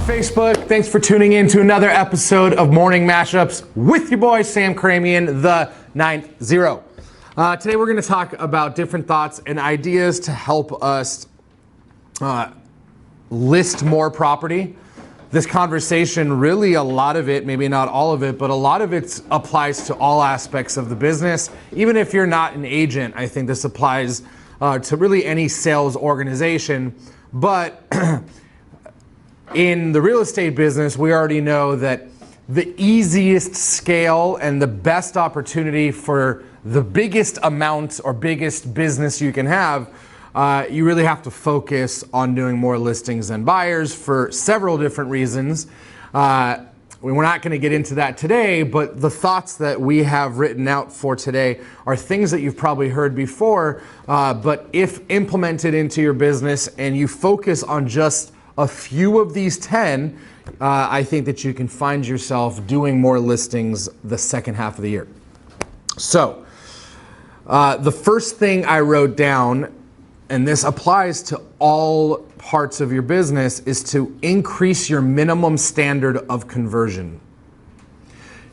Facebook. Thanks for tuning in to another episode of Morning Mashups with your boy Sam Khorramian, the 90. Today we're going to talk about different thoughts and ideas to help us list more property. This conversation, really a lot of it, maybe not all of it, but a lot of it applies to all aspects of the business. Even if you're not an agent, I think this applies to really any sales organization. But in the real estate business, we already know that the easiest scale and the best opportunity for the biggest amount or biggest business you can have, you really have to focus on doing more listings than buyers for several different reasons. We're not going to get into that today, but the thoughts that we have written out for today are things that you've probably heard before, but if implemented into your business and you focus on just a few of these 10, I think that you can find yourself doing more listings the second half of the year. So, the first thing I wrote down, and this applies to all parts of your business, is to increase your minimum standard of conversion.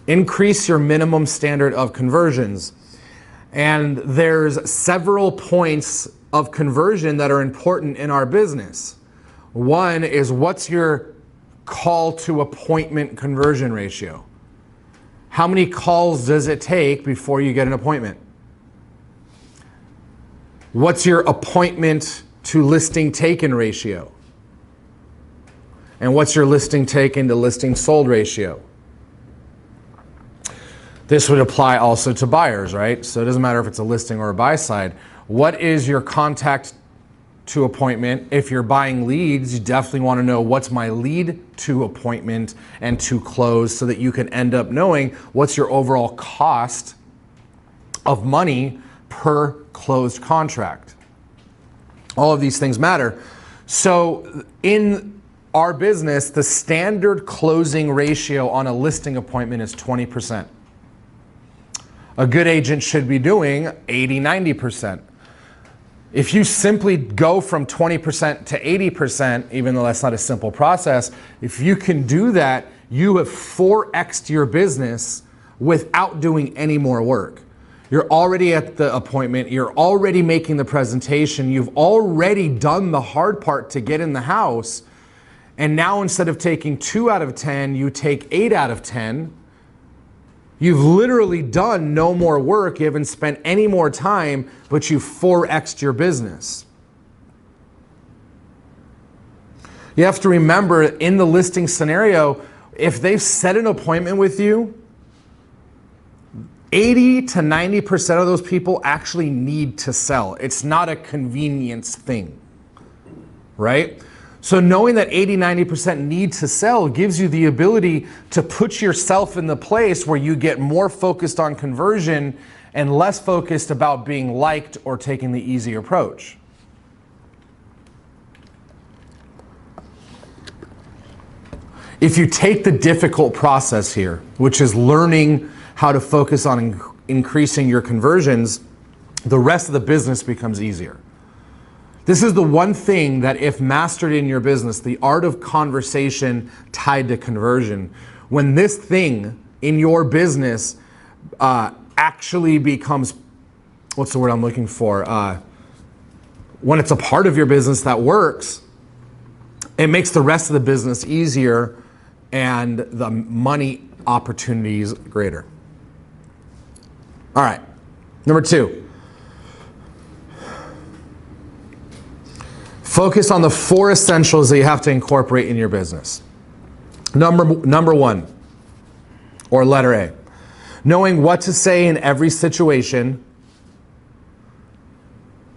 Increase your minimum standard of conversions. And there's several points of conversion that are important in our business. One is, what's your call to appointment conversion ratio? How many calls does it take before you get an appointment? What's your appointment to listing taken ratio? And what's your listing taken to listing sold ratio? This would apply also to buyers, right? So it doesn't matter if it's a listing or a buy side. What is your contact to appointment? If you're buying leads, you definitely want to know what's my lead to appointment and to close, so that you can end up knowing what's your overall cost of money per closed contract. All of these things matter. So in our business, the standard closing ratio on a listing appointment is 20%. A good agent should be doing 80, 90%. If you simply go from 20% to 80%, even though that's not a simple process, if you can do that, you have 4x'd your business without doing any more work. You're already at the appointment, you're already making the presentation, you've already done the hard part to get in the house, and now instead of taking 2 out of 10, you take 8 out of 10. You've literally done no more work, you haven't spent any more time, but you've 4x'd your business. You have to remember, in the listing scenario, if they've set an appointment with you, 80 to 90% of those people actually need to sell. It's not a convenience thing, right? So knowing that 80, 90% need to sell gives you the ability to put yourself in the place where you get more focused on conversion and less focused about being liked or taking the easy approach. If you take the difficult process here, which is learning how to focus on increasing your conversions, the rest of the business becomes easier. This is the one thing that, if mastered in your business, the art of conversation tied to conversion, when this thing in your business actually becomes, what's the word I'm looking for? When it's a part of your business that works, it makes the rest of the business easier and the money opportunities greater. All right, number 2. Focus on the 4 essentials that you have to incorporate in your business. Number 1, or letter A, knowing what to say in every situation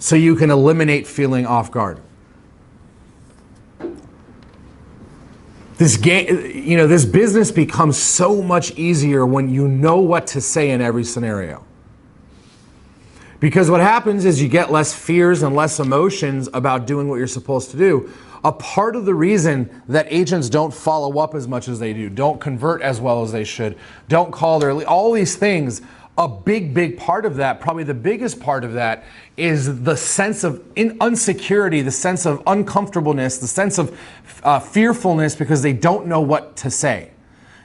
so you can eliminate feeling off guard. This business becomes so much easier when you know what to say in every scenario. Because what happens is you get less fears and less emotions about doing what you're supposed to do. A part of the reason that agents don't follow up as much as they do, don't convert as well as they should, don't call all these things a big part of that, probably the biggest part of that, is the sense of insecurity, the sense of uncomfortableness, the sense of fearfulness because they don't know what to say.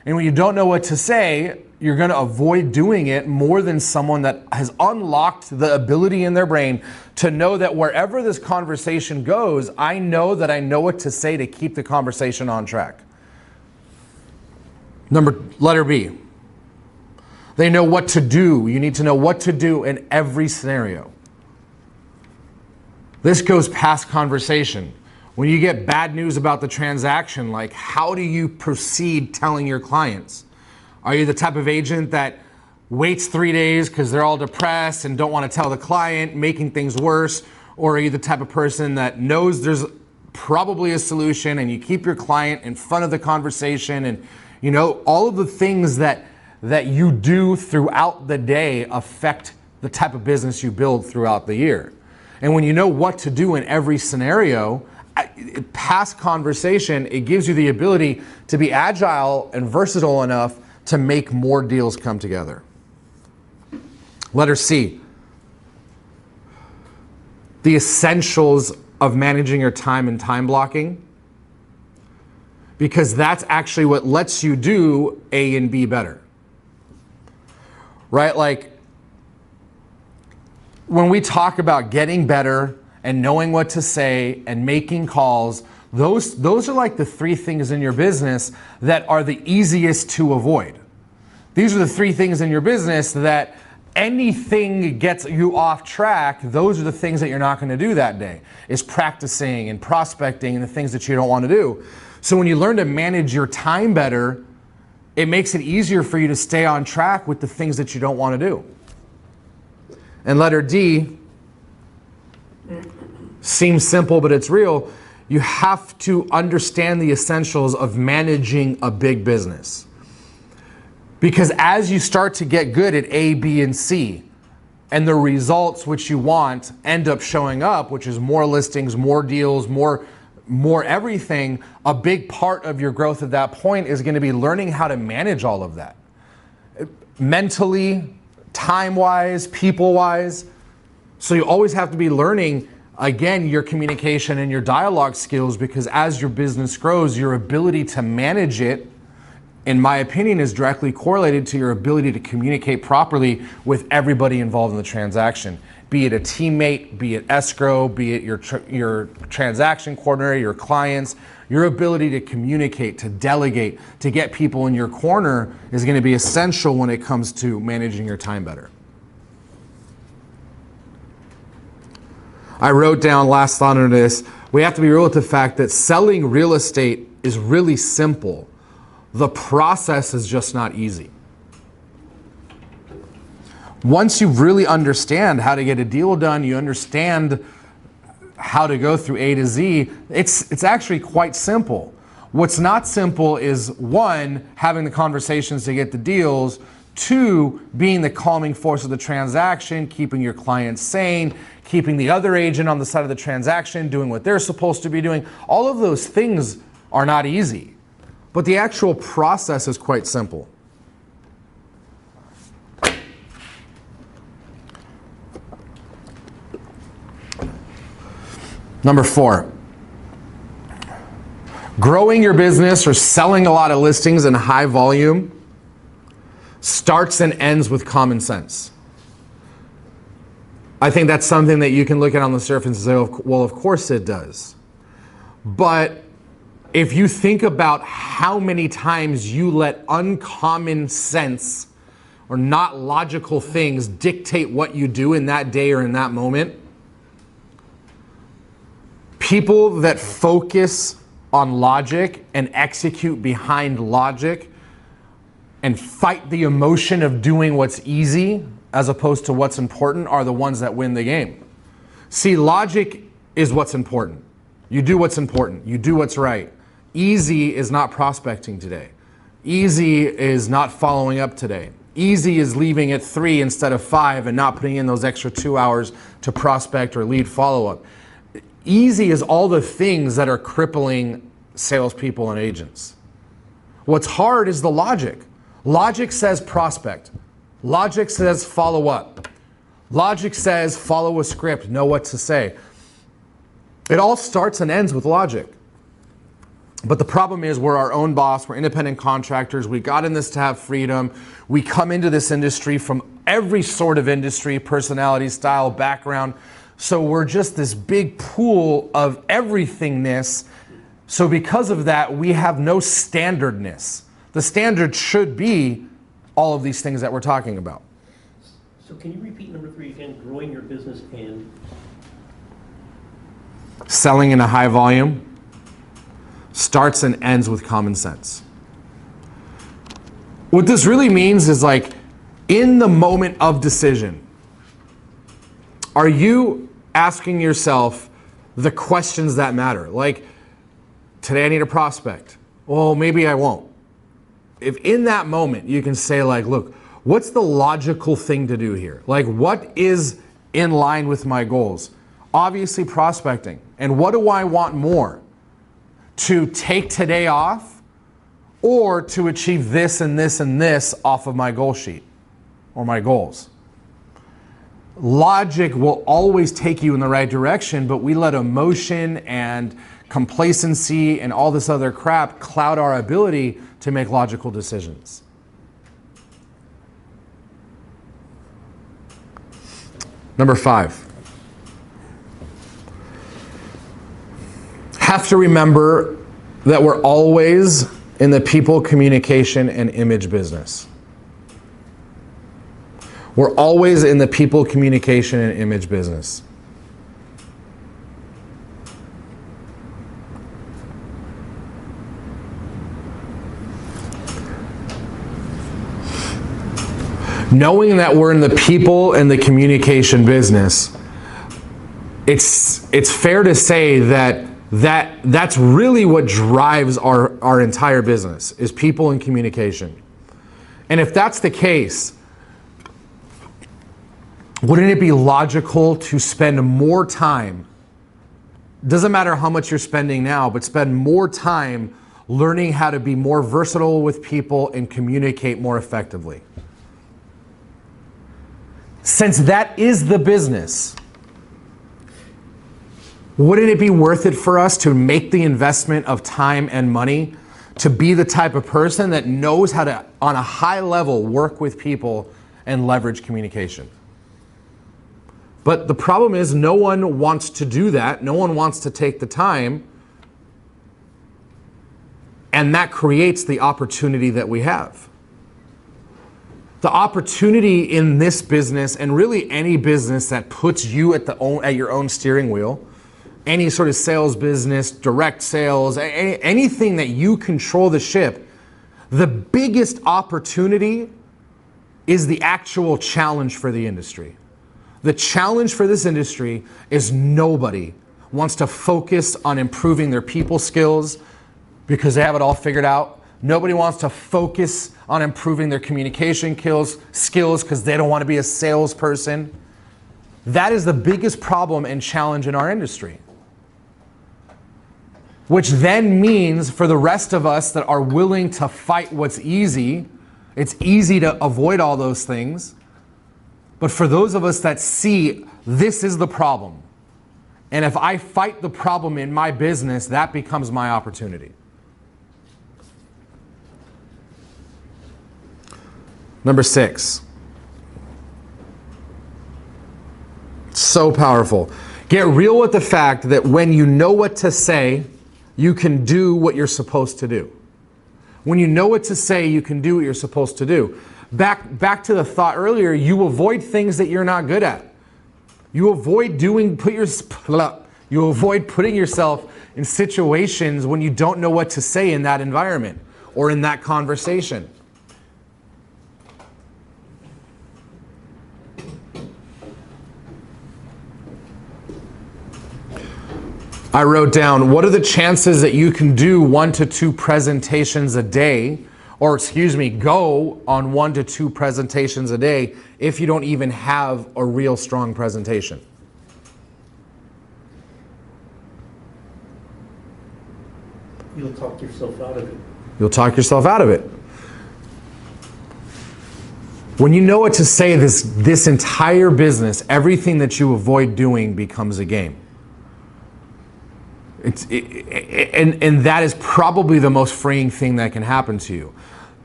And when you don't know what to say, you're going to avoid doing it more than someone that has unlocked the ability in their brain to know that wherever this conversation goes, I know that I know what to say to keep the conversation on track. Letter B. They know what to do. You need to know what to do in every scenario. This goes past conversation. When you get bad news about the transaction, like how do you proceed telling your clients? Are you the type of agent that waits 3 days because they're all depressed and don't want to tell the client, making things worse? Or are you the type of person that knows there's probably a solution and you keep your client in front of the conversation and all of the things that you do throughout the day affect the type of business you build throughout the year. And when you know what to do in every scenario, past conversation, it gives you the ability to be agile and versatile enough to make more deals come together. Letter C. The essentials of managing your time and time blocking, because that's actually what lets you do A and B better. Right? Like when we talk about getting better and knowing what to say and making calls, those are like the 3 things in your business that are the easiest to avoid. These are the 3 things in your business that anything gets you off track, those are the things that you're not going to do that day, is practicing and prospecting and the things that you don't want to do. So when you learn to manage your time better, it makes it easier for you to stay on track with the things that you don't want to do. And letter D seems simple, but it's real. You have to understand the essentials of managing a big business. Because as you start to get good at A, B, and C, and the results which you want end up showing up, which is more listings, more deals, more everything, a big part of your growth at that point is going to be learning how to manage all of that. Mentally, time-wise, people-wise. So you always have to be learning, again, your communication and your dialogue skills, because as your business grows, your ability to manage it, in my opinion, is directly correlated to your ability to communicate properly with everybody involved in the transaction. Be it a teammate, be it escrow, be it your transaction coordinator, your clients. Your ability to communicate, to delegate, to get people in your corner is going to be essential when it comes to managing your time better. I wrote down last thought on this. We have to be real with the fact that selling real estate is really simple. The process is just not easy. Once you really understand how to get a deal done, you understand how to go through A to Z, it's actually quite simple. What's not simple is 1, having the conversations to get the deals, 2, being the calming force of the transaction, keeping your clients sane, keeping the other agent on the side of the transaction, doing what they're supposed to be doing. All of those things are not easy, but the actual process is quite simple. Number 4, growing your business or selling a lot of listings in high volume starts and ends with common sense. I think that's something that you can look at on the surface and say, well, of course it does. But if you think about how many times you let uncommon sense or not logical things dictate what you do in that day or in that moment, people that focus on logic and execute behind logic and fight the emotion of doing what's easy as opposed to what's important are the ones that win the game. See, logic is what's important. You do what's important. You do what's right. Easy is not prospecting today. Easy is not following up today. Easy is leaving at 3 instead of 5 and not putting in those extra 2 hours to prospect or lead follow-up. Easy is all the things that are crippling salespeople and agents. What's hard is the logic. Logic says prospect. Logic says follow up. Logic says follow a script, know what to say. It all starts and ends with logic. But the problem is we're our own boss, we're independent contractors, we got in this to have freedom, we come into this industry from every sort of industry, personality, style, background, so we're just this big pool of everythingness, so because of that we have no standardness. The standard should be all of these things that we're talking about. So can you repeat number 3 again, growing your business and? Selling in a high volume starts and ends with common sense. What this really means is like, in the moment of decision, are you asking yourself the questions that matter? Like, today I need a prospect. Well, maybe I won't. If in that moment you can say like, look, what's the logical thing to do here? Like, what is in line with my goals? Obviously prospecting. And what do I want more? To take today off, or to achieve this and this and this off of my goal sheet or my goals? Logic will always take you in the right direction, but we let emotion and complacency and all this other crap cloud our ability to make logical decisions. Number 5. Have to remember that we're always in the people, communication, and image business. We're always in the people, communication, and image business. Knowing that we're in the people and the communication business, it's fair to say that's really what drives our entire business, is people and communication. And if that's the case, wouldn't it be logical to spend more time, doesn't matter how much you're spending now, but spend more time learning how to be more versatile with people and communicate more effectively? Since that is the business, wouldn't it be worth it for us to make the investment of time and money to be the type of person that knows how to, on a high level, work with people and leverage communication? But the problem is no one wants to do that. No one wants to take the time. And that creates the opportunity that we have. The opportunity in this business, and really any business that puts you at your own steering wheel, any sort of sales business, direct sales, anything that you control the ship, the biggest opportunity is the actual challenge for the industry. The challenge for this industry is nobody wants to focus on improving their people skills because they have it all figured out. Nobody wants to focus on improving their communication skills because they don't want to be a salesperson. That is the biggest problem and challenge in our industry. Which then means for the rest of us that are willing to fight what's easy, it's easy to avoid all those things. But for those of us that see this is the problem, and if I fight the problem in my business, that becomes my opportunity. Number 6. So powerful. Get real with the fact that when you know what to say, you can do what you're supposed to do. When you know what to say, you can do what you're supposed to do. Back to the thought earlier, you avoid things that you're not good at. You avoid putting yourself in situations when you don't know what to say in that environment or in that conversation. I wrote down, what are the chances that you can do 1 to 2 presentations a day, or go on 1 to 2 presentations a day if you don't even have a real strong presentation? You'll talk yourself out of it. You'll talk yourself out of it. When you know what to say, this entire business, everything that you avoid doing becomes a game. And that is probably the most freeing thing that can happen to you.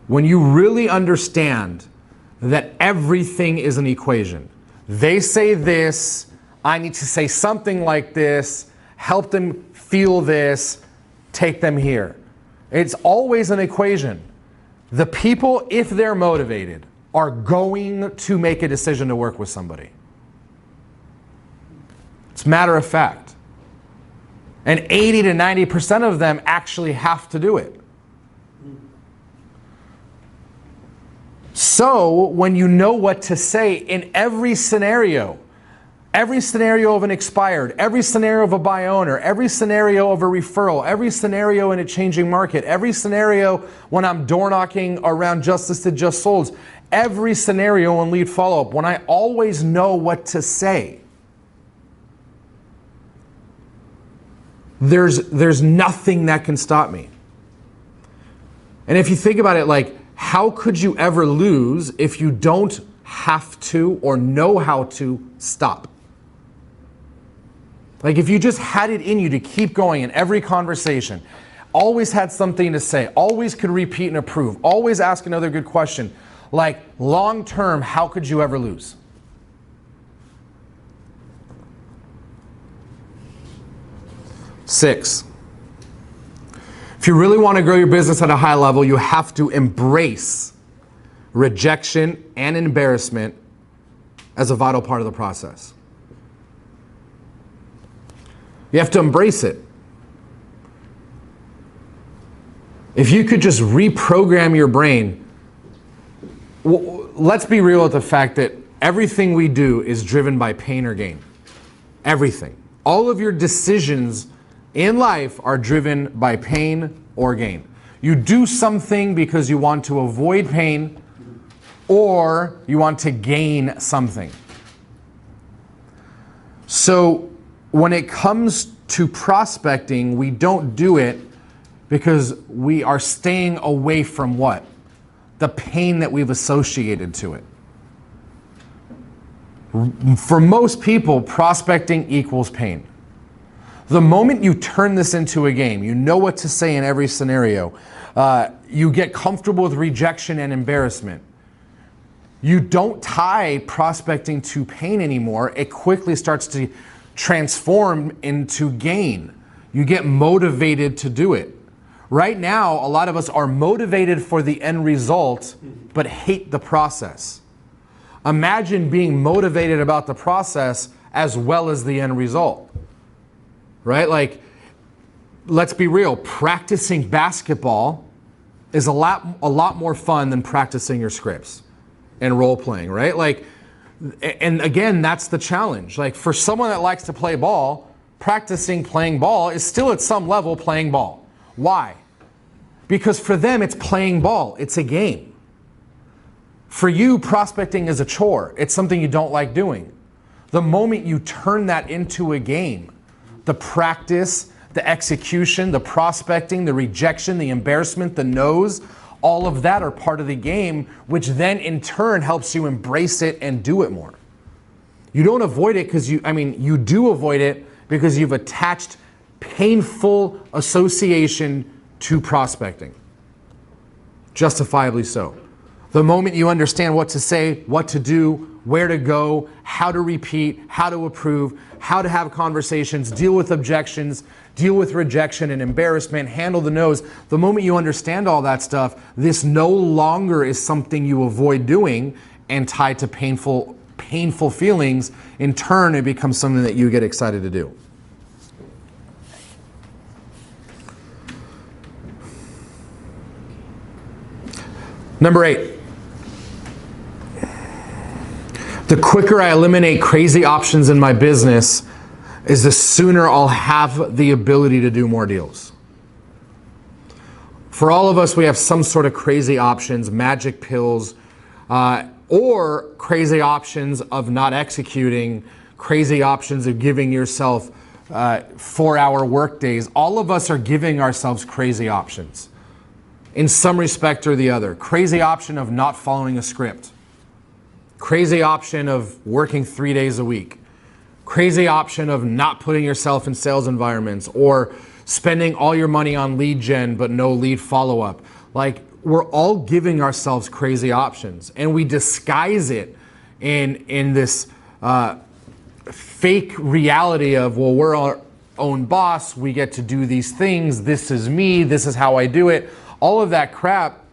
When you really understand that everything is an equation. They say this, I need to say something like this, help them feel this, take them here. It's always an equation. The people, if they're motivated, are going to make a decision to work with somebody. It's matter of fact. And 80 to 90% of them actually have to do it. So when you know what to say in every scenario of an expired, every scenario of a buy owner, every scenario of a referral, every scenario in a changing market, every scenario when I'm door knocking around just listed, just solds, every scenario in lead follow-up, when I always know what to say, there's nothing that can stop me. And if you think about it, like, how could you ever lose if you don't have to or know how to stop? Like, if you just had it in you to keep going in every conversation, always had something to say, always could repeat and approve, always ask another good question, like, long term, how could you ever lose? Six. If you really want to grow your business at a high level, you have to embrace rejection and embarrassment as a vital part of the process. You have to embrace it. If you could just reprogram your brain, let's be real with the fact that everything we do is driven by pain or gain. Everything. All of your decisions in life are driven by pain or gain. You do something because you want to avoid pain or you want to gain something. So when it comes to prospecting, we don't do it because we are staying away from what? The pain that we've associated to it. For most people, prospecting equals pain. The moment you turn this into a game, you know what to say in every scenario, you get comfortable with rejection and embarrassment. You don't tie prospecting to pain anymore. It quickly starts to transform into gain. You get motivated to do it. Right now, a lot of us are motivated for the end result, but hate the process. Imagine being motivated about the process as well as the end result. Right? Like, let's be real, practicing basketball is a lot more fun than practicing your scripts and role playing, right? Like, and again, that's the challenge. Like, for someone that likes to play ball, practicing playing ball is still at some level playing ball. Why? Because for them, it's playing ball. It's a game. For you, prospecting is a chore. It's something you don't like doing. The moment you turn that into a game, the practice, the execution, the prospecting, the rejection, the embarrassment, the no's, all of that are part of the game, which then in turn helps you embrace it and do it more. You don't avoid it because you do avoid it because you've attached painful association to prospecting. Justifiably so. The moment you understand what to say, what to do, where to go, how to repeat, how to approve, how to have conversations, deal with objections, deal with rejection and embarrassment, handle the no's. The moment you understand all that stuff, this no longer is something you avoid doing and tied to painful feelings. In turn, it becomes something that you get excited to do. Number 8. The quicker I eliminate crazy options in my business is the sooner I'll have the ability to do more deals. For all of us, we have some sort of crazy options, magic pills, or crazy options of not executing, crazy options of giving yourself 4-hour work days. All of us are giving ourselves crazy options in some respect or the other. Crazy option of not following a script. Crazy option of working 3 days a week. Crazy option of not putting yourself in sales environments, or spending all your money on lead gen but no lead follow-up. Like, we're all giving ourselves crazy options, and we disguise it in this fake reality of, well, we're our own boss, we get to do these things, this is me, this is how I do it. All of that crap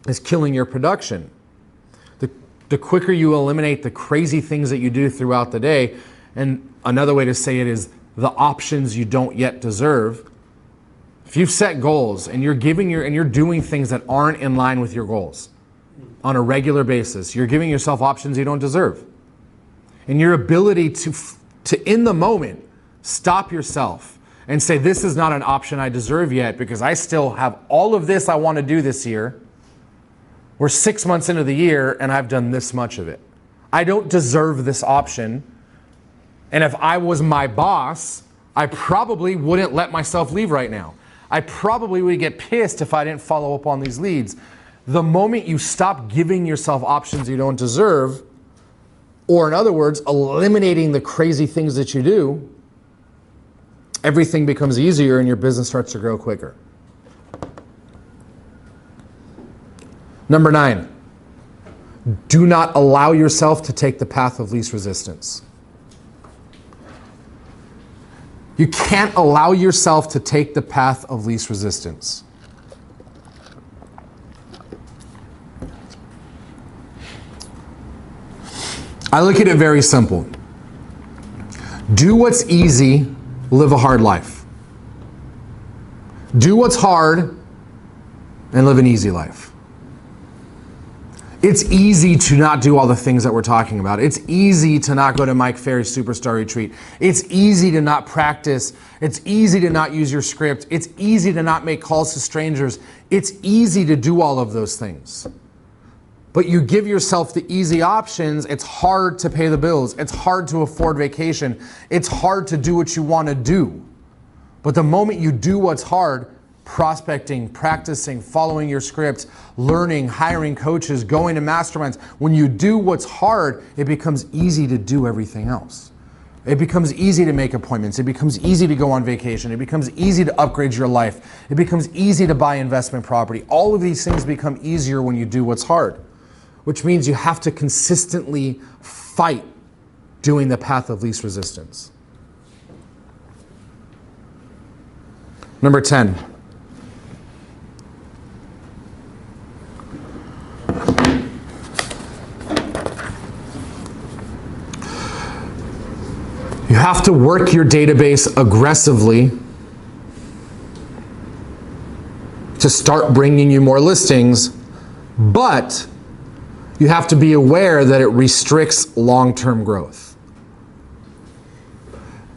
is killing your production. The quicker you eliminate the crazy things that you do throughout the day, and another way to say it is the options you don't yet deserve. If you've set goals and you're doing things that aren't in line with your goals on a regular basis, you're giving yourself options you don't deserve. And your ability to in the moment, stop yourself and say, this is not an option I deserve yet because I still have all of this I want to do this year. We're 6 months into the year and I've done this much of it. I don't deserve this option. And if I was my boss, I probably wouldn't let myself leave right now. I probably would get pissed if I didn't follow up on these leads. The moment you stop giving yourself options you don't deserve, or in other words, eliminating the crazy things that you do, everything becomes easier and your business starts to grow quicker. Number 9, do not allow yourself to take the path of least resistance. You can't allow yourself to take the path of least resistance. I look at it very simple. Do what's easy, live a hard life. Do what's hard and live an easy life. It's easy to not do all the things that we're talking about. It's easy to not go to Mike Ferry's Superstar Retreat. It's easy to not practice. It's easy to not use your script. It's easy to not make calls to strangers. It's easy to do all of those things. But you give yourself the easy options, it's hard to pay the bills. It's hard to afford vacation. It's hard to do what you want to do. But the moment you do what's hard, prospecting, practicing, following your scripts, learning, hiring coaches, going to masterminds, when you do what's hard, it becomes easy to do everything else. It becomes easy to make appointments. It becomes easy to go on vacation. It becomes easy to upgrade your life. It becomes easy to buy investment property. All of these things become easier when you do what's hard, which means you have to consistently fight doing the path of least resistance. Number 10. You have to work your database aggressively to start bringing you more listings, but you have to be aware that it restricts long-term growth.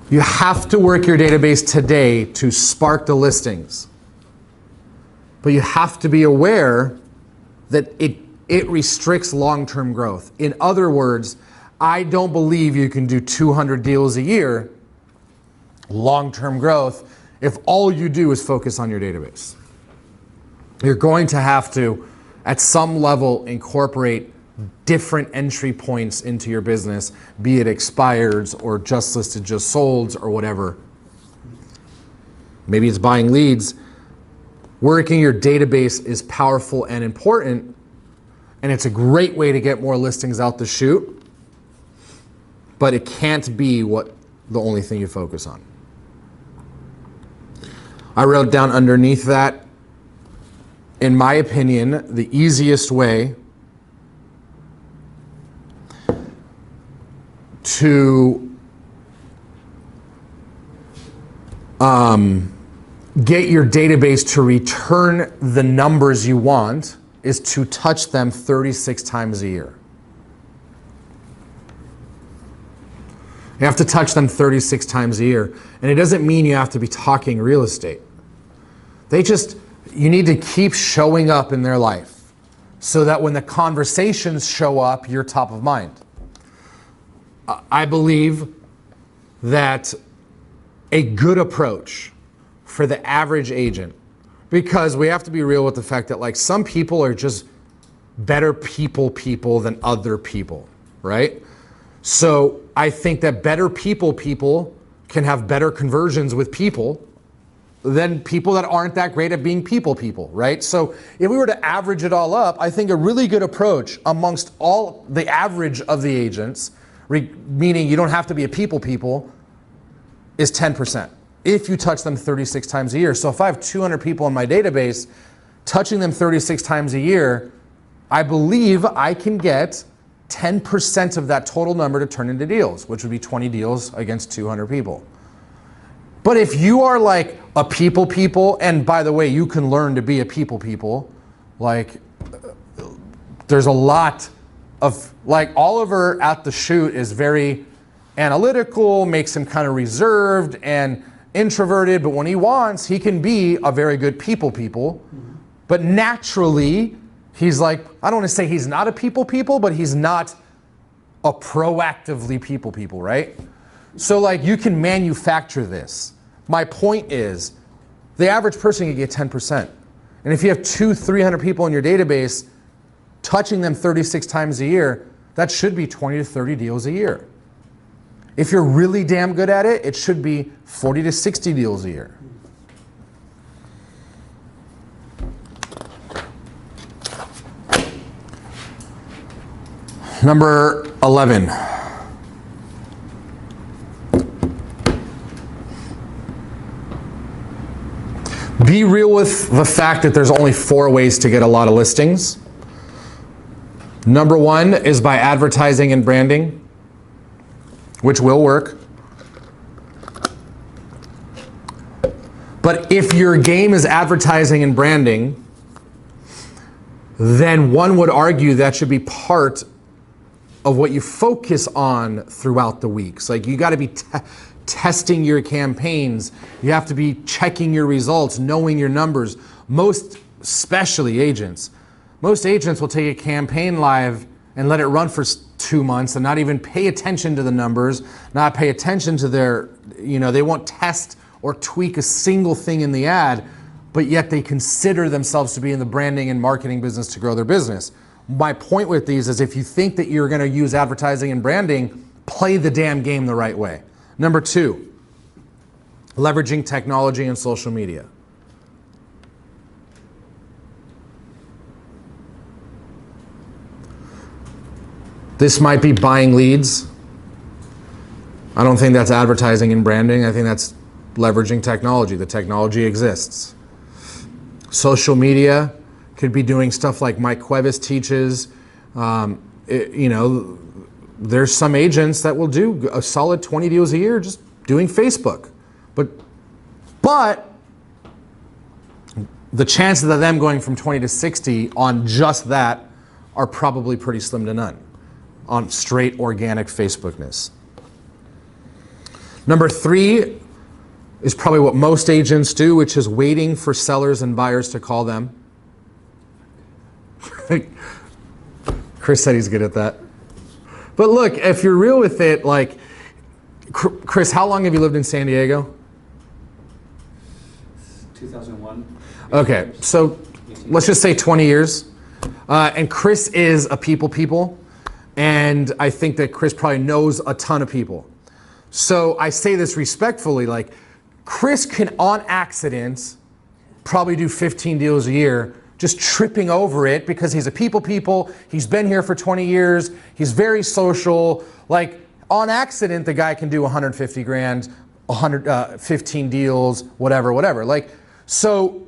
You have to work your database today to spark the listings, but you have to be aware that it restricts long-term growth. In other words, I don't believe you can do 200 deals a year, long-term growth, if all you do is focus on your database. You're going to have to, at some level, incorporate different entry points into your business, be it expireds or just listed, just solds, or whatever. Maybe it's buying leads. Working your database is powerful and important, and it's a great way to get more listings out the chute. But it can't be the only thing you focus on. I wrote down underneath that, in my opinion, the easiest way to get your database to return the numbers you want is to touch them 36 times a year. You have to touch them 36 times a year. And it doesn't mean you have to be talking real estate. You need to keep showing up in their life so that when the conversations show up, you're top of mind. I believe that a good approach for the average agent, because we have to be real with the fact that some people are just better people than other people. right? So I think that better people can have better conversions with people than people that aren't that great at being people, right? So if we were to average it all up, I think a really good approach amongst all the average of the agents, meaning you don't have to be a people, is 10%. If you touch them 36 times a year. So if I have 200 people in my database, touching them 36 times a year, I believe I can get 10% of that total number to turn into deals, which would be 20 deals against 200 people. But if you are like a people, and by the way, you can learn to be a people, like there's a lot of, like Oliver at the shoot is very analytical, makes him kind of reserved and introverted, but when he wants, he can be a very good people. But naturally, he's like, I don't want to say he's not a people, but he's not a proactively people, right? So like you can manufacture this. My point is, the average person can get 10%. And if you have 200-300 people in your database, touching them 36 times a year, that should be 20 to 30 deals a year. If you're really damn good at it, it should be 40 to 60 deals a year. Number 11. Be real with the fact that there's only 4 ways to get a lot of listings. Number 1 is by advertising and branding, which will work. But if your game is advertising and branding, then one would argue that should be part of what you focus on throughout the weeks. Like you got to be testing your campaigns. You have to be checking your results, knowing your numbers. Most, especially agents, most agents will take a campaign live and let it run for 2 months and not even pay attention to the numbers, not pay attention to their, they won't test or tweak a single thing in the ad, but yet they consider themselves to be in the branding and marketing business to grow their business. My point with these is if you think that you're going to use advertising and branding, play the damn game the right way. Number 2, leveraging technology and social media. This might be buying leads. I don't think that's advertising and branding. I think that's leveraging technology. The technology exists. Social media could be doing stuff like Mike Cuevas teaches. There's some agents that will do a solid 20 deals a year just doing Facebook. But the chances of them going from 20 to 60 on just that are probably pretty slim to none on straight organic Facebookness. Number 3 is probably what most agents do, which is waiting for sellers and buyers to call them. Chris said he's good at that. But look, if you're real with it, like, Chris, how long have you lived in San Diego? 2001. Okay, so let's just say 20 years. And Chris is a people. And I think that Chris probably knows a ton of people. So I say this respectfully, like, Chris can, on accident, probably do 15 deals a year, just tripping over it because he's a people. He's been here for 20 years. He's very social. Like, on accident, the guy can do 150 grand, 15 deals, whatever. Like, so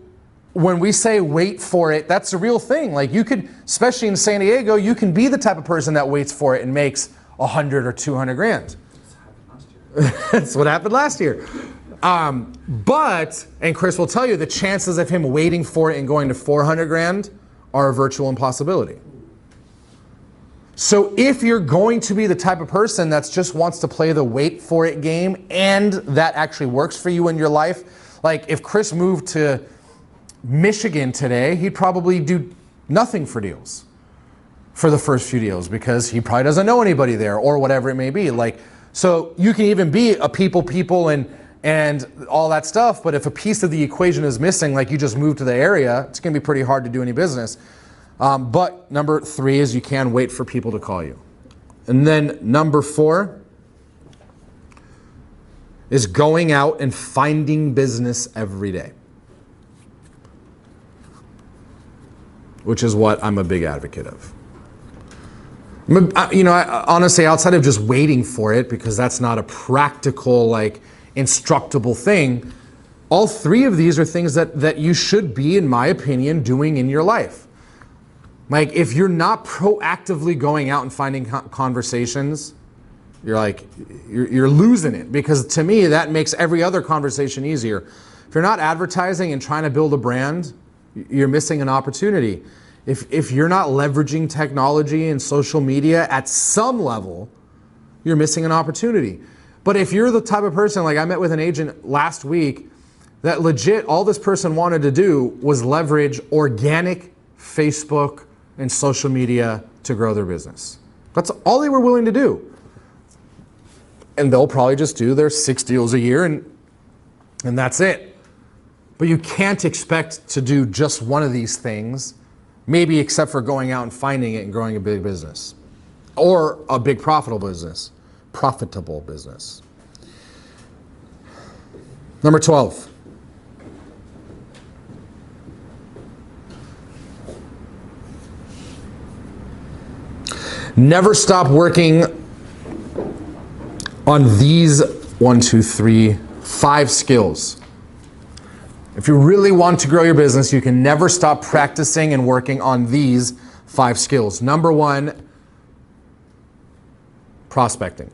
when we say wait for it, that's the real thing. Like, you could, especially in San Diego, you can be the type of person that waits for it and makes 100 or 200 grand. That's what happened last year. And Chris will tell you, the chances of him waiting for it and going to 400 grand are a virtual impossibility. So if you're going to be the type of person that just wants to play the wait for it game and that actually works for you in your life, like if Chris moved to Michigan today, he'd probably do nothing for deals for the first few deals because he probably doesn't know anybody there or whatever it may be. Like, so you can even be a people and all that stuff, but if a piece of the equation is missing, like you just moved to the area, it's going to be pretty hard to do any business. But number 3 is you can wait for people to call you. And then number 4 is going out and finding business every day, which is what I'm a big advocate of. Honestly, outside of just waiting for it, because that's not a practical, like, instructable thing, all 3 of these are things that you should be, in my opinion, doing in your life. Like, if you're not proactively going out and finding conversations, you're losing it, because to me, that makes every other conversation easier. If you're not advertising and trying to build a brand, you're missing an opportunity. If you're not leveraging technology and social media at some level, you're missing an opportunity. But if you're the type of person, like I met with an agent last week, that legit all this person wanted to do was leverage organic Facebook and social media to grow their business. That's all they were willing to do. And they'll probably just do their 6 deals a year and that's it. But you can't expect to do just one of these things, maybe except for going out and finding it and growing a big business or a big profitable business. Number 12. Never stop working on these 5 skills. If you really want to grow your business, you can never stop practicing and working on these 5 skills. Number 1, prospecting.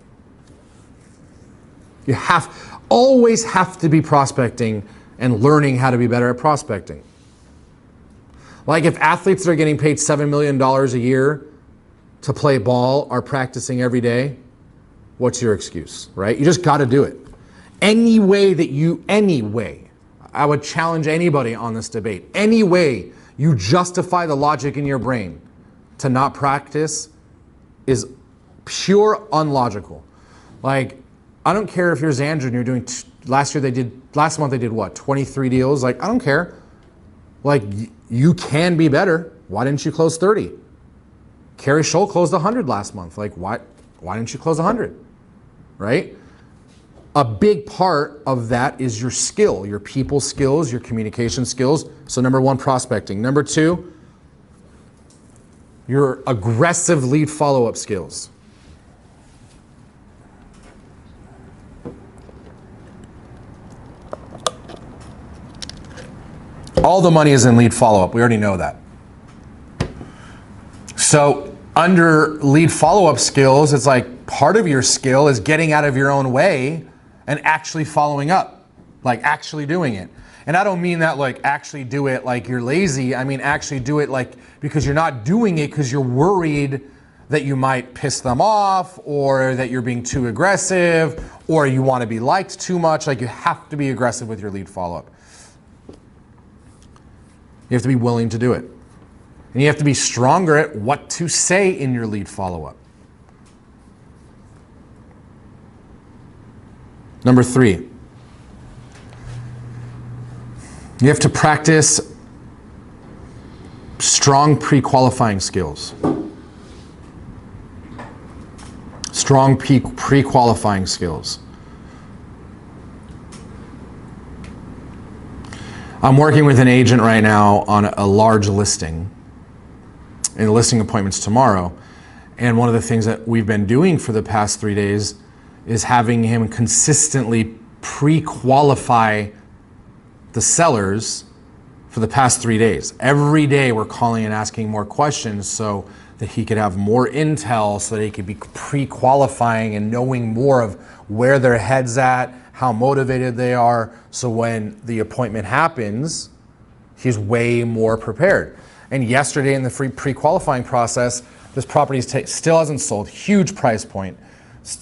You always have to be prospecting and learning how to be better at prospecting. Like, if athletes that are getting paid $7 million a year to play ball are practicing every day, what's your excuse, right? You just got to do it. Any way, I would challenge anybody on this debate. Any way you justify the logic in your brain to not practice is pure unlogical. Like, I don't care if you're Xandra and you're doing, last month they did what, 23 deals? Like, I don't care. Like, you can be better. Why didn't you close 30? Carrie Scholl closed 100 last month. Like, why didn't you close 100? Right? A big part of that is your skill, your people skills, your communication skills. So number 1, prospecting. Number 2, your aggressive lead follow-up skills. All the money is in lead follow-up. We already know that. So under lead follow-up skills, it's like part of your skill is getting out of your own way and actually following up, like actually doing it. And I don't mean that like actually do it like you're lazy. I mean actually do it like because you're not doing it because you're worried that you might piss them off or that you're being too aggressive or you want to be liked too much. Like, you have to be aggressive with your lead follow-up. You have to be willing to do it. And you have to be stronger at what to say in your lead follow-up. Number 3, you have to practice strong pre-qualifying skills. Strong pre-qualifying skills. I'm working with an agent right now on a large listing, and the listing appointment's tomorrow. And one of the things that we've been doing for the past 3 days is having him consistently pre-qualify the sellers for the past 3 days. Every day we're calling and asking more questions so that he could have more intel, so that he could be pre-qualifying and knowing more of where their head's at, how motivated they are, so when the appointment happens, he's way more prepared. And yesterday in the free pre-qualifying process, this property still hasn't sold, huge price point,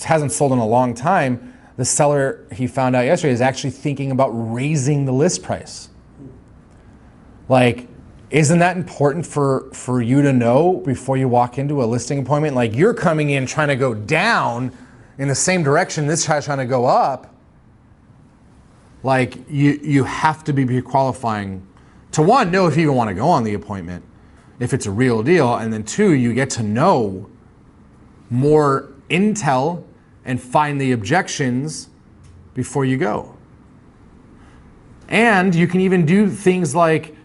hasn't sold in a long time. The seller, he found out yesterday, is actually thinking about raising the list price. Like, isn't that important for you to know before you walk into a listing appointment? Like, you're coming in trying to go down in the same direction this guy's trying to go up. Like, you have to be pre-qualifying to, 1, know if you even want to go on the appointment, if it's a real deal, and then 2, you get to know more intel and find the objections before you go. And you can even do things like,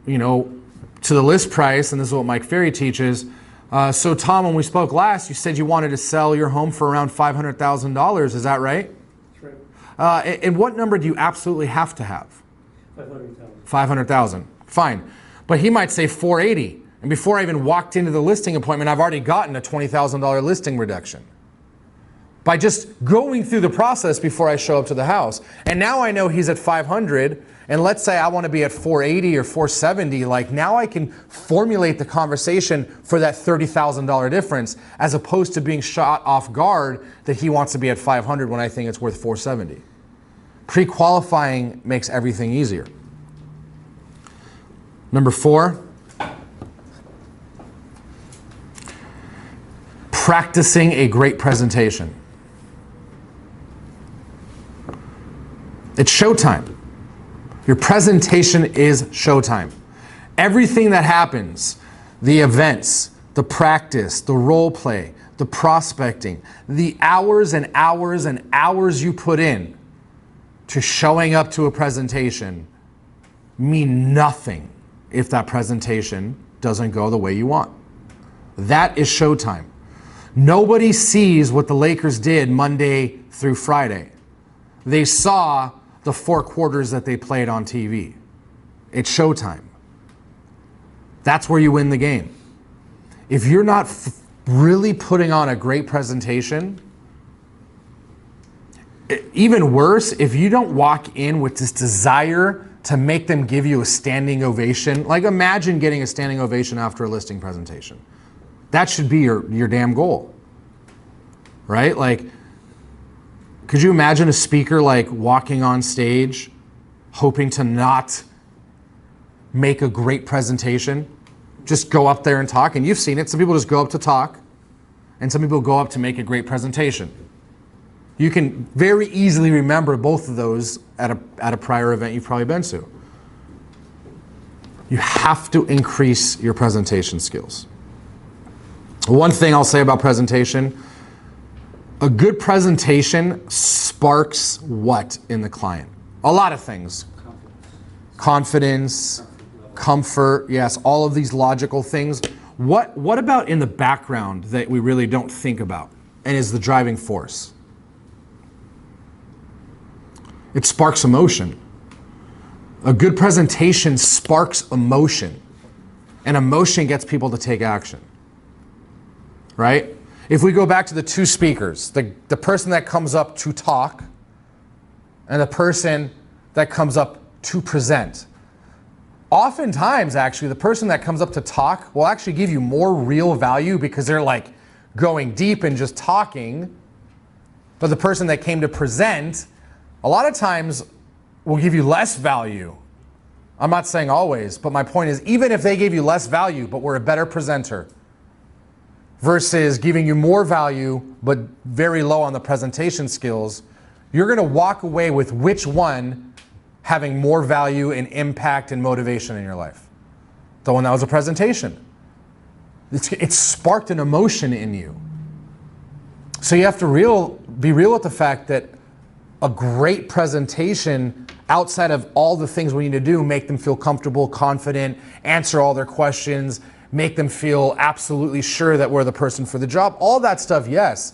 to the list price, and this is what Mike Ferry teaches. So Tom, when we spoke last, you said you wanted to sell your home for around $500,000. Is that right? That's right. And what number do you absolutely have to have? 500,000. 500,000. Fine. But he might say 480. And before I even walked into the listing appointment, I've already gotten a $20,000 listing reduction by just going through the process before I show up to the house. And now I know he's at 500, and let's say I want to be at 480 or 470, like now I can formulate the conversation for that $30,000 difference, as opposed to being shot off guard that he wants to be at 500 when I think it's worth 470. Pre-qualifying makes everything easier. Number 4, practicing a great presentation. It's showtime. Your presentation is showtime. Everything that happens, the events, the practice, the role play, the prospecting, the hours and hours and hours you put in to showing up to a presentation mean nothing if that presentation doesn't go the way you want. That is showtime. Nobody sees what the Lakers did Monday through Friday. They saw the 4 quarters that they played on TV. It's showtime. That's where you win the game. If you're not really putting on a great presentation, even worse, if you don't walk in with this desire to make them give you a standing ovation, like imagine getting a standing ovation after a listing presentation. That should be your damn goal, right? Like, could you imagine a speaker like walking on stage, hoping to not make a great presentation? Just go up there and talk, and you've seen it. Some people just go up to talk, and some people go up to make a great presentation. You can very easily remember both of those at a prior event you've probably been to. You have to increase your presentation skills. One thing I'll say about presentation, a good presentation sparks what in the client? A lot of things. Confidence, comfort, yes, all of these logical things. What about in the background that we really don't think about and is the driving force? It sparks emotion. A good presentation sparks emotion, and emotion gets people to take action, right? If we go back to the 2 speakers, the person that comes up to talk and the person that comes up to present, oftentimes actually the person that comes up to talk will actually give you more real value because they're like going deep and just talking, but the person that came to present a lot of times will give you less value. I'm not saying always, but my point is even if they gave you less value but were a better presenter versus giving you more value but very low on the presentation skills, you're going to walk away with which one having more value and impact and motivation in your life? The one that was a presentation. It sparked an emotion in you. So you have to be real with the fact that a great presentation, outside of all the things we need to do, make them feel comfortable, confident, answer all their questions, make them feel absolutely sure that we're the person for the job, all that stuff, yes.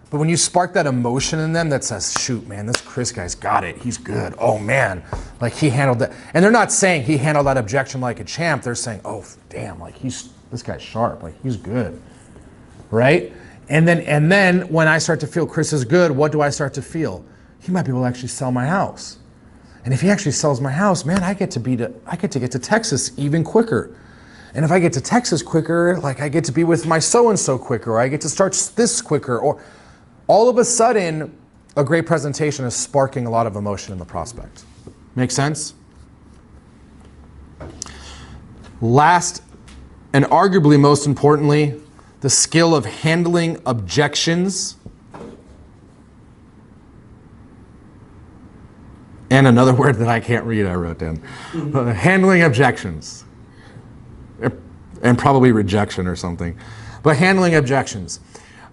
But when you spark that emotion in them that says, shoot, man, this Chris guy's got it, he's good, oh man, like he handled that. And they're not saying he handled that objection like a champ, they're saying, oh damn, like this guy's sharp, like he's good, right? And then when I start to feel Chris is good, what do I start to feel? He might be able to actually sell my house. And if he actually sells my house, man, I get to get to Texas even quicker. And if I get to Texas quicker, like I get to be with my so-and-so quicker, or I get to start this quicker, or all of a sudden, a great presentation is sparking a lot of emotion in the prospect. Make sense? Last, and arguably most importantly, the skill of handling objections. And another word that I can't read, I wrote down. Handling objections. And probably rejection or something. But handling objections.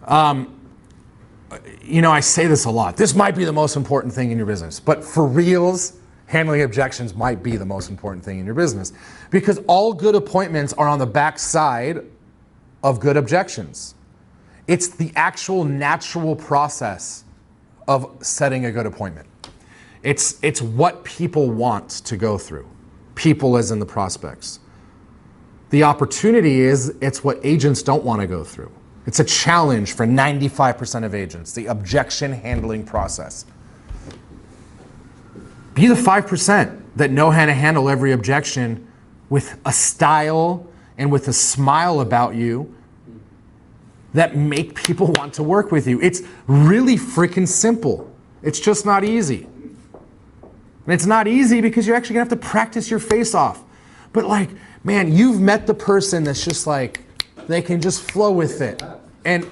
You know, I say this a lot. This might be the most important thing in your business, but for reals, handling objections might be the most important thing in your business, because all good appointments are on the back side of good objections. It's the actual natural process of setting a good appointment. It's what people want to go through. People as in the prospects. The opportunity is it's what agents don't want to go through. It's a challenge for 95% of agents, the objection handling process. Be the 5% that know how to handle every objection with a style and with a smile about you that make people want to work with you. It's really freaking simple. It's just not easy. And it's not easy because you're actually gonna have to practice your face off. But like, man, you've met the person that's just like, they can just flow with it. And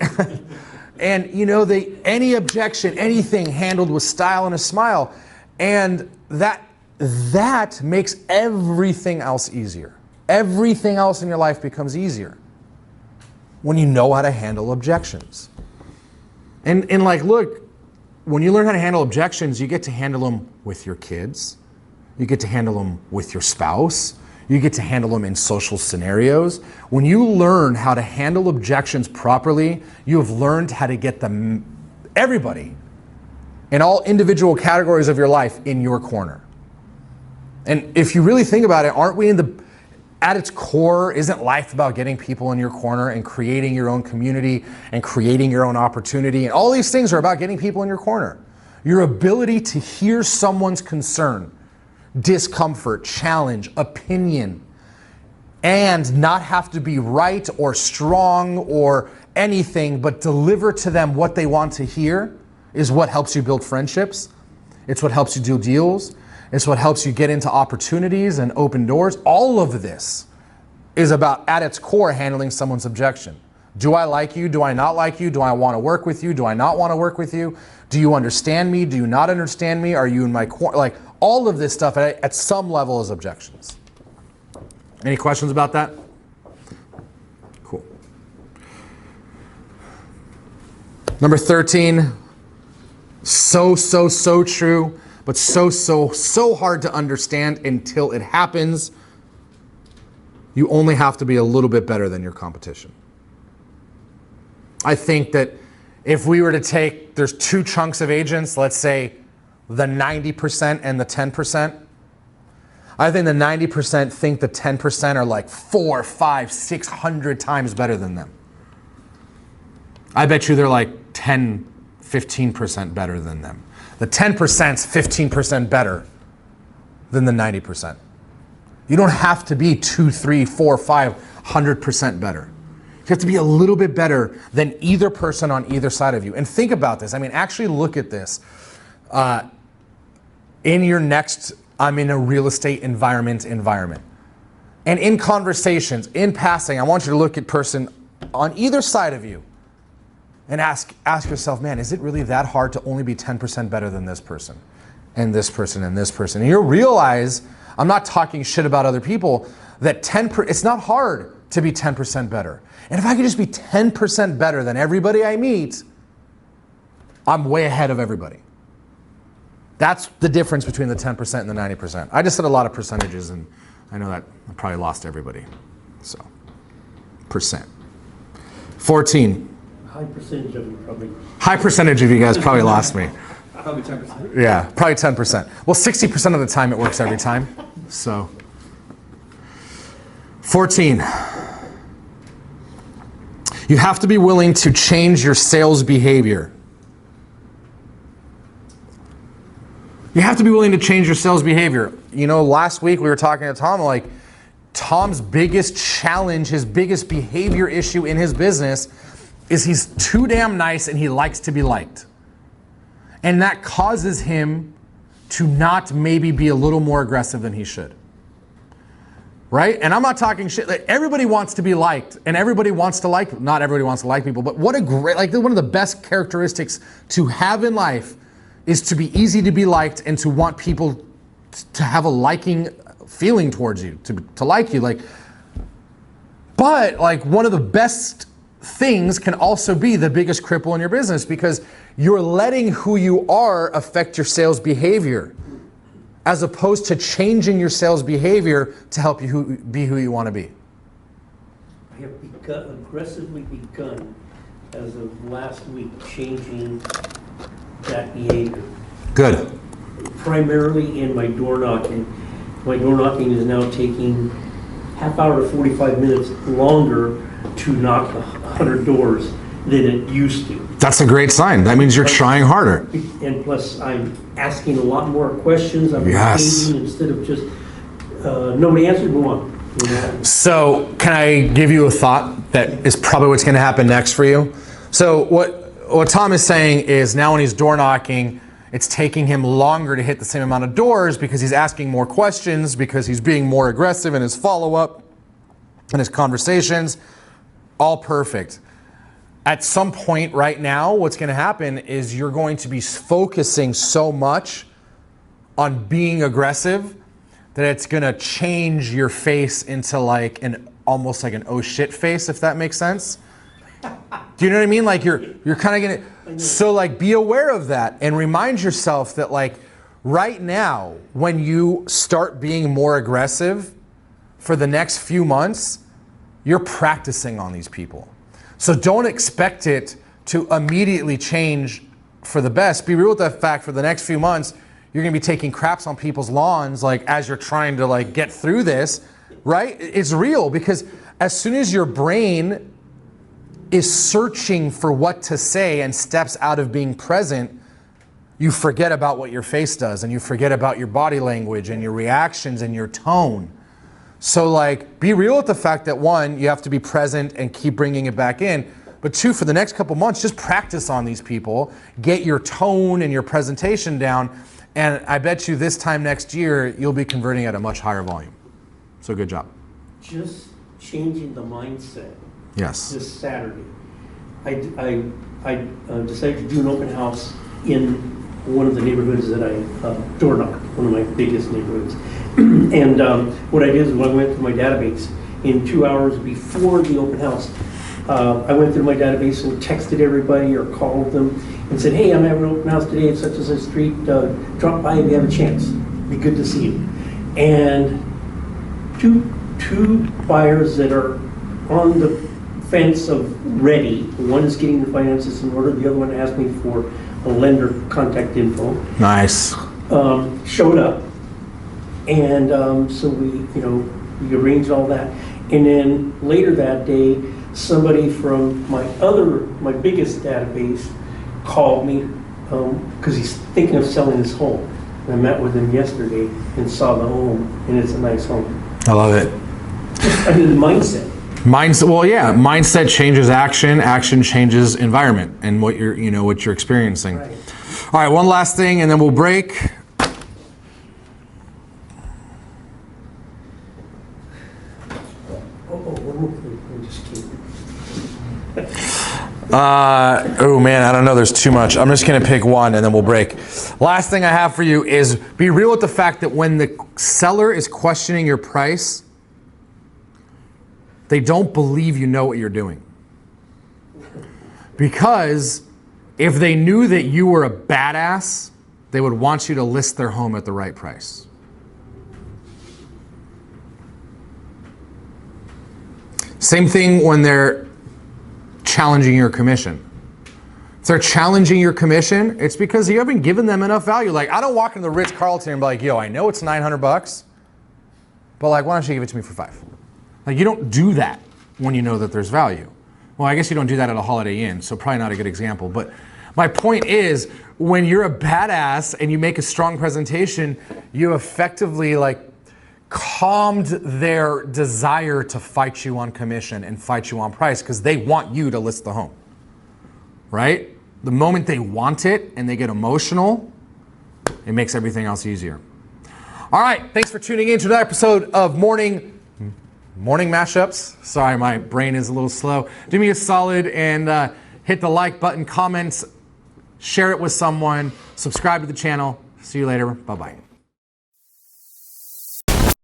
and you know, any objection, anything handled with style and a smile. And that makes everything else easier. Everything else in your life becomes easier when you know how to handle objections. And like, look, when you learn how to handle objections, you get to handle them with your kids. You get to handle them with your spouse. You get to handle them in social scenarios. When you learn how to handle objections properly, you have learned how to get them, everybody, in all individual categories of your life in your corner. And if you really think about it, aren't we at its core, isn't life about getting people in your corner and creating your own community and creating your own opportunity? And all these things are about getting people in your corner. Your ability to hear someone's concern, discomfort, challenge, opinion, and not have to be right or strong or anything, but deliver to them what they want to hear is what helps you build friendships. It's what helps you do deals. It's what helps you get into opportunities and open doors. All of this is about, at its core, handling someone's objection. Do I like you? Do I not like you? Do I want to work with you? Do I not want to work with you? Do you understand me? Do you not understand me? Are you in my corner? Like, all of this stuff at some level is objections. Any questions about that? Cool. Number 13, so true, but so hard to understand until it happens. You only have to be a little bit better than your competition. I think that if we were to take, there's two chunks of agents, let's say the 90% and the 10%. I think the 90% think the 10% are like 400, 500, 600 times better than them. I bet you they're like 10, 15% better than them. The 10%'s 15% better than the 90%. You don't have to be 2, 3, 4, 500% better. You have to be a little bit better than either person on either side of you. And think about this. I mean, actually look at this. In your next, I'm in a real estate environment. And in conversations, in passing, I want you to look at person on either side of you and ask yourself, man, is it really that hard to only be 10% better than this person and this person and this person? And you'll realize, I'm not talking shit about other people, that it's not hard to be 10% better. And if I could just be 10% better than everybody I meet, I'm way ahead of everybody. That's the difference between the 10% and the 90%. I just said a lot of percentages, and I know that I probably lost everybody. So, percent. 14. High percentage of you probably. High percentage of you guys probably lost me. Probably 10%. Yeah, probably 10%. Well, 60% of the time it works every time. So, 14. You have to be willing to change your sales behavior. You have to be willing to change your sales behavior. You know, last week we were talking to Tom, like, Tom's biggest challenge, his biggest behavior issue in his business is he's too damn nice and he likes to be liked. And that causes him to not maybe be a little more aggressive than he should. Right? And I'm not talking shit. Like, everybody wants to be liked and everybody wants to like, not everybody wants to like people, but what a great, like, one of the best characteristics to have in life is to be easy to be liked and to want people to have a liking feeling towards you, to like you. Like, but like one of the best things can also be the biggest cripple in your business, because you're letting who you are affect your sales behavior, as opposed to changing your sales behavior to help you be who you want to be. I have aggressively begun, as of last week, changing that behavior. Good. Primarily in my door knocking. My door knocking is now taking half hour to 45 minutes longer to knock 100 doors than it used to. That's a great sign. That means you're trying harder. And plus, I'm asking a lot more questions. I'm engaging instead of just nobody answered, move on. You know? So can I give you a thought that is probably what's going to happen next for you? So what Tom is saying is, now when he's door knocking, it's taking him longer to hit the same amount of doors because he's asking more questions, because he's being more aggressive in his follow-up and his conversations. All perfect. At some point right now, what's going to happen is you're going to be focusing so much on being aggressive that it's going to change your face into like almost like an oh shit face, if that makes sense. Do you know what I mean? Like you're kind of going to, so like be aware of that and remind yourself that like right now, when you start being more aggressive for the next few months, you're practicing on these people. So don't expect it to immediately change for the best. Be real with that fact. For the next few months, you're going to be taking craps on people's lawns, like as you're trying to like get through this, right? It's real, because as soon as your brain is searching for what to say and steps out of being present, you forget about what your face does, and you forget about your body language and your reactions and your tone. So like, be real with the fact that one, you have to be present and keep bringing it back in. But two, for the next couple months, just practice on these people, get your tone and your presentation down. And I bet you this time next year, you'll be converting at a much higher volume. So good job. Just changing the mindset. Yes. This Saturday, I decided to do an open house in one of the neighborhoods that I door knock, one of my biggest neighborhoods. And what I did is, when I went through my database, in 2 hours before the open house, I went through my database and texted everybody or called them and said, hey, I'm having an open house today at such and such street. Drop by if you have a chance. Be good to see you. And two buyers that are on the fence of ready. One is getting the finances in order. The other one asked me for a lender contact info. Nice. Showed up. And so we arranged all that. And then later that day, somebody from my biggest database called me because he's thinking of selling his home. And I met with him yesterday and saw the home, and it's a nice home. I love it. I mean, the mindset. Well, yeah. Mindset changes action. Action changes environment and what you're experiencing. Right. All right. One last thing, and then we'll break. Oh man, I don't know, there's too much. I'm just gonna pick one and then we'll break. Last thing I have for you is be real with the fact that when the seller is questioning your price, they don't believe you know what you're doing. Because if they knew that you were a badass, they would want you to list their home at the right price. Same thing when they're challenging your commission. If they're challenging your commission, it's because you haven't given them enough value. Like, I don't walk into the Ritz-Carlton and be like, yo, I know it's $900, but like, why don't you give it to me for $5? Like, you don't do that when you know that there's value. Well, I guess you don't do that at a Holiday Inn, so probably not a good example. But my point is, when you're a badass and you make a strong presentation, you effectively like calmed their desire to fight you on commission and fight you on price, because they want you to list the home, right? The moment they want it and they get emotional, it makes everything else easier. All right, thanks for tuning in to another episode of Morning Mashups. Sorry, my brain is a little slow. Do me a solid and hit the like button, comments, share it with someone, subscribe to the channel. See you later. Bye-bye.